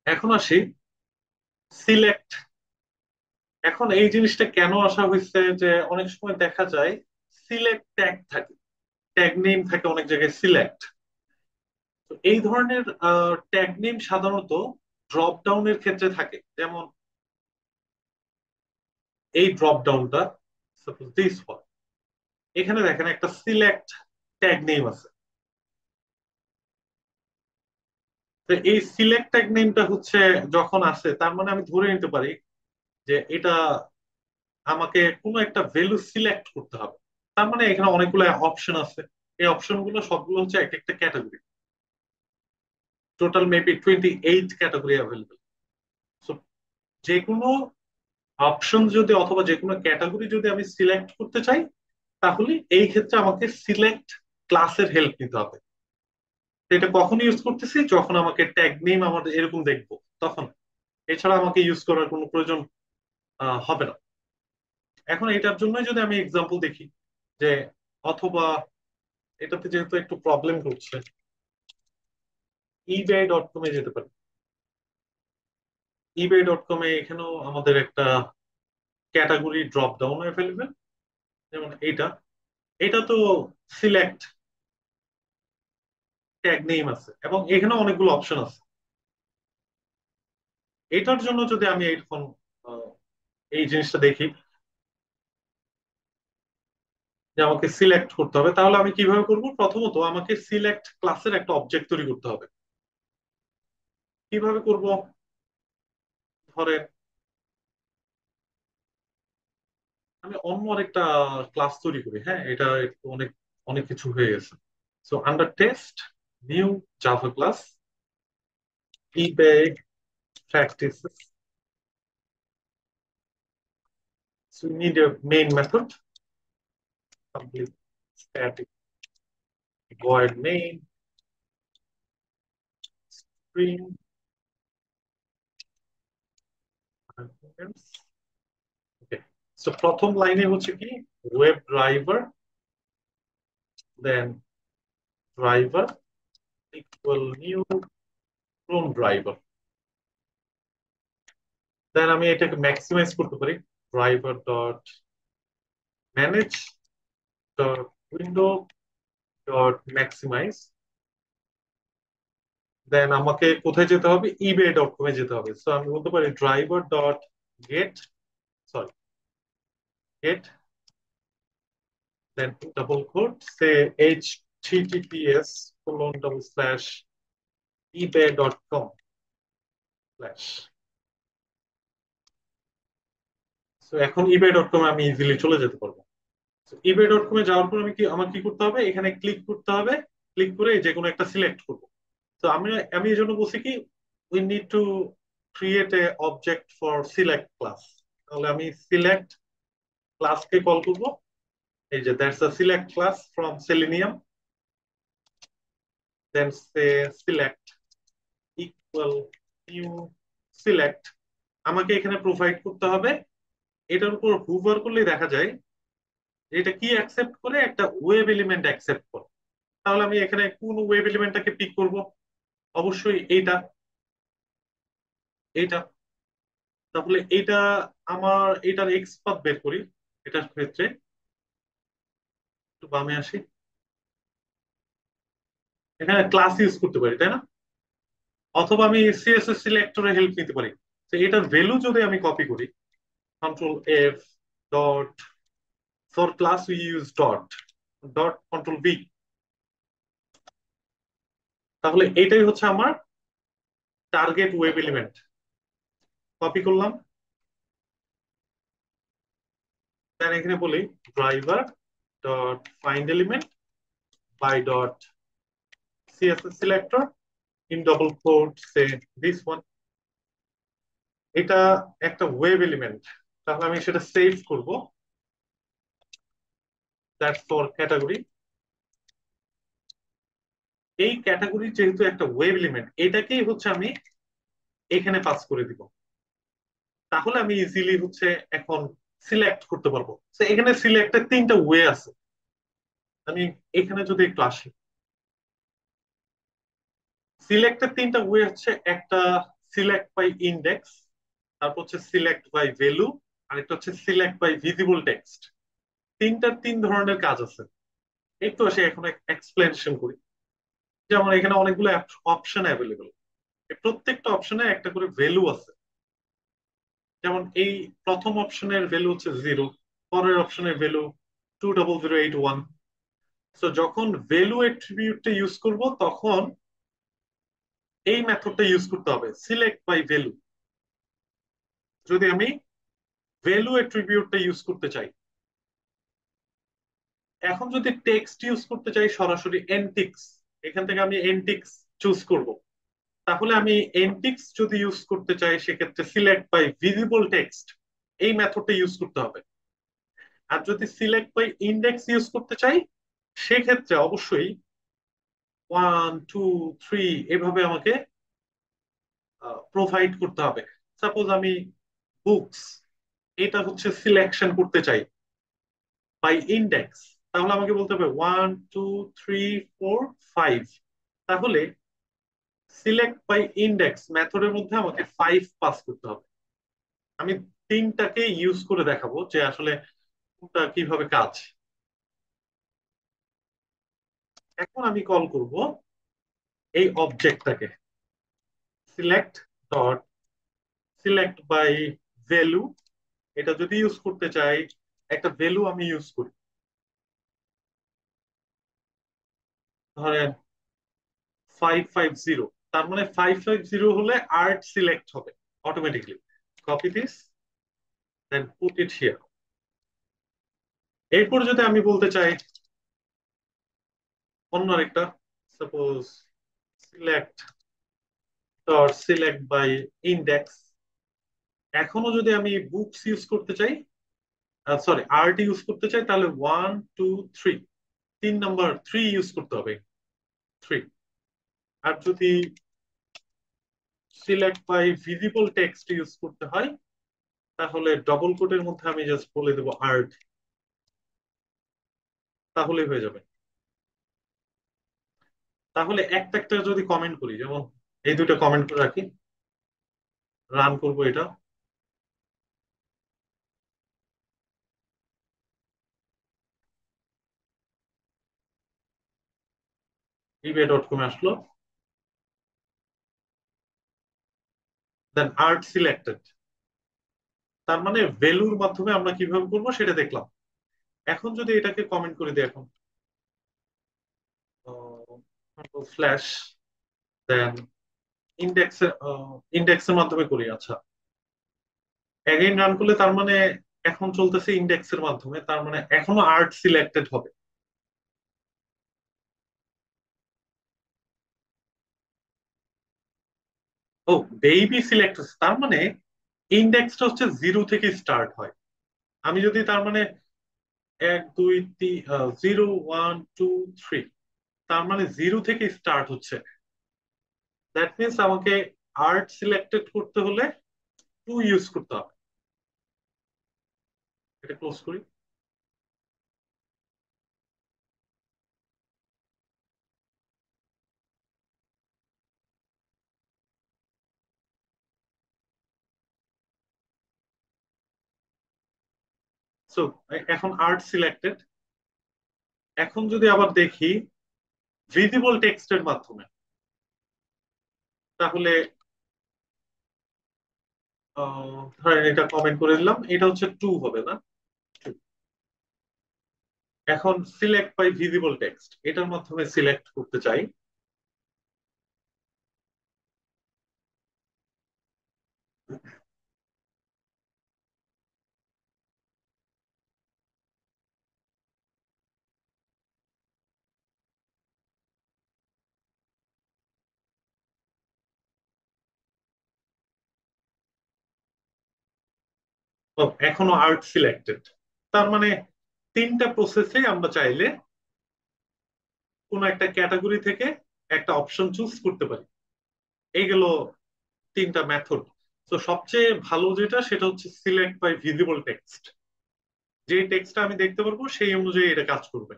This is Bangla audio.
এখন আসি সিলেক্ট। এখন এই জিনিসটা কেন আসা হয়েছে যে অনেক সময় দেখা যায় সিলেক্ট ট্যাগ থাকে, ট্যাগ নেম থাকে অনেক জায়গায় সিলেক্ট। তো এই ধরনের ট্যাগ নেম সাধারণত ড্রপ ডাউনের ক্ষেত্রে থাকে, যেমন এই ড্রপ ডাউনটা, সাপোজ দিস ওয়ান, এখানে দেখেন একটা সিলেক্ট ট্যাগ নেম আছে। তো এই সিলেক্ট ট্যাগ নেমটা হচ্ছে যখন আসে তার মানে আমি ধরে নিতে পারি যে এটা আমাকে কোনো একটা ভ্যালু সিলেক্ট করতে হবে। তার মানে এখানে অনেকগুলো অপশন আছে, এই অপশন গুলো সবগুলো হচ্ছে এক একটা category. Total maybe 28 category available. So যে কোনো অপশন যদি অথবা যে কোনো ক্যাটাগরি যদি আমি সিলেক্ট করতে চাই, তাহলে এই ক্ষেত্রে আমাকে সিলেক্ট ক্লাসের হেল্প নিতে হবে। তো এটা কখন ইউজ করতেছি, যখন আমাকে ট্যাগ নেম আমার এরকম দেখবো তখন। এছাড়া আমাকে ইউজ করার কোনো প্রয়োজন হবে না। এখন এটার জন্যই যদি আমি এক্সাম্পল দেখি যে, অথবা এটাতে যেহেতু একটু প্রবলেম করছে, ebay.com এ যেতে পারি। ebay.com এ এখানেও আমাদের একটা ক্যাটাগরি ড্রপ ডাউন অ্যাভেলেবেল, যেমন এইটা। এটা তো সিলেক্ট ট্যাগ নেম আছে এবং এখানে অনেকগুলো অপশন আছে। এটার জন্য যদি আমি এখন আহ, এই জিনিসটা দেখি যে আমাকে সিলেক্ট করতে হবে, তাহলে আমি কিভাবে করব? প্রথমত আমাকে সিলেক্ট ক্লাসের একটা অবজেক্ট তৈরি করতে হবে। কিভাবে করব? ধরেন আমি অন্য আরেকটা ক্লাস তৈরি করি, হ্যাঁ, এটা একটু অনেক অনেক কিছু হয়ে গেছে। So under test, new Java class, eBay practices. So we need a main method, complete static void main string arguments. Okay. So প্রথম লাইনে হচ্ছে কি, web driver, then driver equal new chrome driver. Then আমি এটাকে ম্যাক্সিমাইজ করতে পারি, driver dot manage dot window dot maximize. Then আমাকে কোথায় যেতে হবে? ebay.com এ যেতে হবে। সো আমি বলতে পারি driver dot get, sorry, get, then double quote সে https colon double slash ebay.com slash. So এখন ebay.com এ আমি ইজিলি চলে যেতে পারবো। ebay.com এ যাওয়ার পর আমি কি আমার কি করতে হবে? এখানে ক্লিক করতে হবে। ক্লিক করে যে কোনো একটা সিলেক্ট করবো। তো আমি আমি এই জন্য বলছি কি, we need to create a object for select class. তাহলে আমি সিলেক্ট ক্লাসকে কল করব। এই যে that's a select class from Selenium, then say select equal new select. আমাকে এখানে প্রোভাইড করতে হবে, এটার উপর হুভার করলেই দেখা যায় যে এটা কি অ্যাকসেপ্ট করে, একটা ওয়েব এলিমেন্ট অ্যাকসেপ্ট করে। তাহলে আমি এখানে কোন ওয়েব এলিমেন্টটাকে পিক করব? অবশ্যই এইটা, এইটা। তাহলে এটা আমার এটার এক্স পাথ বের করি। এটার ক্ষেত্রে একটু বামে আসি, এখানে ক্লাস ইউজ করতে পারি, তাই না? অথবা আমি সিএসএস সিলেক্টরের হেল্প নিতে পারি। তো এটার ভ্যালু যদি আমি কপি করি, control F, dot, for class we use dot, dot control B. তাহলে এটাই হচ্ছে আমার টার্গেট ওয়েব এলিমেন্ট। কপি করলাম, দেন এখানে বলি driver dot find element by dot CSS selector in double quote say this one. এটা একটা ওয়েব এলিমেন্ট, তাহলে আমি সেটা সেভ করব। That's for category. এই ক্যাটাগরি যেহেতু একটা ওয়েব এলিমেন্ট, এটাকেই হচ্ছে আমি এখানে পাস করে দিব। তাহলে আমি ইজিলি হচ্ছে এখন সিলেক্ট করতে পারবো। তো এখানে সিলেক্টের তিনটা ওয়ে আছে। আমি এখানে যদি একটু আসি, সিলেক্টের তিনটা ওয়ে হচ্ছে, একটা সিলেক্ট বাই ইন্ডেক্স, তারপর হচ্ছে সিলেক্ট বাই ভ্যালু, আরেকটা হচ্ছে সিলেক্ট বাই ভিজিবল টেক্সট। তিন ধরনের কাজ আছে। একটু আসে এখন এক্সপ্লেনেশন করি। যেমন এখানে অনেকগুলো অপশন অ্যাভেলেবল, প্রত্যেকটা অপশনে একটা করে ভ্যালু আছে। যেমন এই প্রথম অপশনের ভ্যালু হচ্ছে 0, পরের অপশনের ভ্যালু 20081। তো যখন ভ্যালু এট্রিবিউটটা ইউজ করব তখন এই মেথডটা ইউজ করতে হবে, সিলেক্ট বাই ভ্যালু। যদি আমি ভ্যালু এট্রিবিউটটা ইউজ করতে চাই, এখন যদি টেক্সট ইউজ করতে চাই সরাসরি এনটিক্স, এখান থেকে আমি এনটিক্স চুজ করব। তাহলে আমি এনটিক্স যদি ইউজ করতে চাই সেক্ষেত্রে সিলেক্ট বাই ভিজিবল টেক্সট এই মেথডটা ইউজ করতে হবে। আর যদি সিলেক্ট বাই ইন্ডেক্স ইউজ করতে চাই সেক্ষেত্রে অবশ্যই 1 2 3 এভাবে আমাকে প্রোভাইড করতে হবে। সাপোজ আমি বুকস এটা হচ্ছে সিলেকশন করতে চাই বাই ইন্ডেক্স, তাহলে আমাকে বলতে হবে 1 2 3 4 5। তাহলে সিলেক্ট বাই ইন্ডেক্স মেথডের মধ্যে আমাকে 5 পাস করতে হবে। আমি তিনটাকে ইউজ করে দেখাবো যে আসলে কোনটা কিভাবে কাজ। এখন আমি কল করব এই অবজেক্টটাকে, select dot select by value. এটা যদি ইউজ করতে চাই একটা ভ্যালু আমি ইউজ করি, ধরেন 550। তার মানে 550 হলে আর্ট সিলেক্ট হবে automatically. Copy this, then put it here. এরপর যদি আমি বলতে চাই অন্য আরেকটা, suppose select dot select by index. এখনো যদি আমি বুকস ইউজ করতে চাই, সরি আর্ট ইউজ করতে চাই, তাহলে 1 2 3, 3 নাম্বার 3 ইউজ করতে হবে, 3। আর যদি select by visible text use করতে হয় তাহলে ডবল কোটের মধ্যে আমি জাস্ট বলে দেবো আর্ট, তাহলেই হয়ে যাবে। তাহলে একটা একটা যদি কমেন্ট করি, যেমন এই দুটো কমেন্ট করে রাখি, রান করব এটা। ebay.com আসলো, দেন আর্ট সিলেক্টেড। তার মানে ভ্যালুর মাধ্যমে আমরা কিভাবে করবো সেটা দেখলাম। এখন যদি এটাকে কমেন্ট করে দিই, এখন ফ্ল্যাশ, দেন ইন্ডেক্সের ইন্ডেক্সের মাধ্যমে করি। আচ্ছা, এগেইন রান করলে তার মানে এখন চলতেছে ইন্ডেক্সের মাধ্যমে, তার মানে এখনো আর্ট সিলেক্টেড হবে। ও, বেবি সিলেক্ট হচ্ছে, তার মানে ইন্ডেক্সটা হচ্ছে 0 থেকে স্টার্ট হয়। আমি যদি তার মানে 1 2 3 0 1 2 3, তার মানে 0 থেকে স্টার্ট হচ্ছে। দ্যাট মিনস আমাকে আর্ট সিলেক্টেড করতে হলে 2 ইউজ করতে হবে। এটা ক্লোজ করি। সো এখন আর্ট সিলেক্টেড। এখন যদি আবার দেখি ভিজিবল টেক্সটের মাধ্যমে, তাহলে ধরেন এটা কমেন্ট করে দিলাম, এটা হচ্ছে 2 হবে না? Two। এখন সিলেক্ট বাই ভিজিবল টেক্সট এটার মাধ্যমে সিলেক্ট করতে চাই। ও, এখনো আর্ট সিলেক্টেড। তার মানে তিনটা প্রসেসে আমরা চাইলে কোন একটা ক্যাটাগরি থেকে একটা অপশন চুজ করতে পারি। এই গেল তিনটা মেথড। তো সবচেয়ে ভালো যেটা সেটা হচ্ছে সিলেক্ট বাই ভিজিবল টেক্সট। যে টেক্সটটা আমি দেখতে পারবো সেই অনুযায়ী এটা কাজ করবে।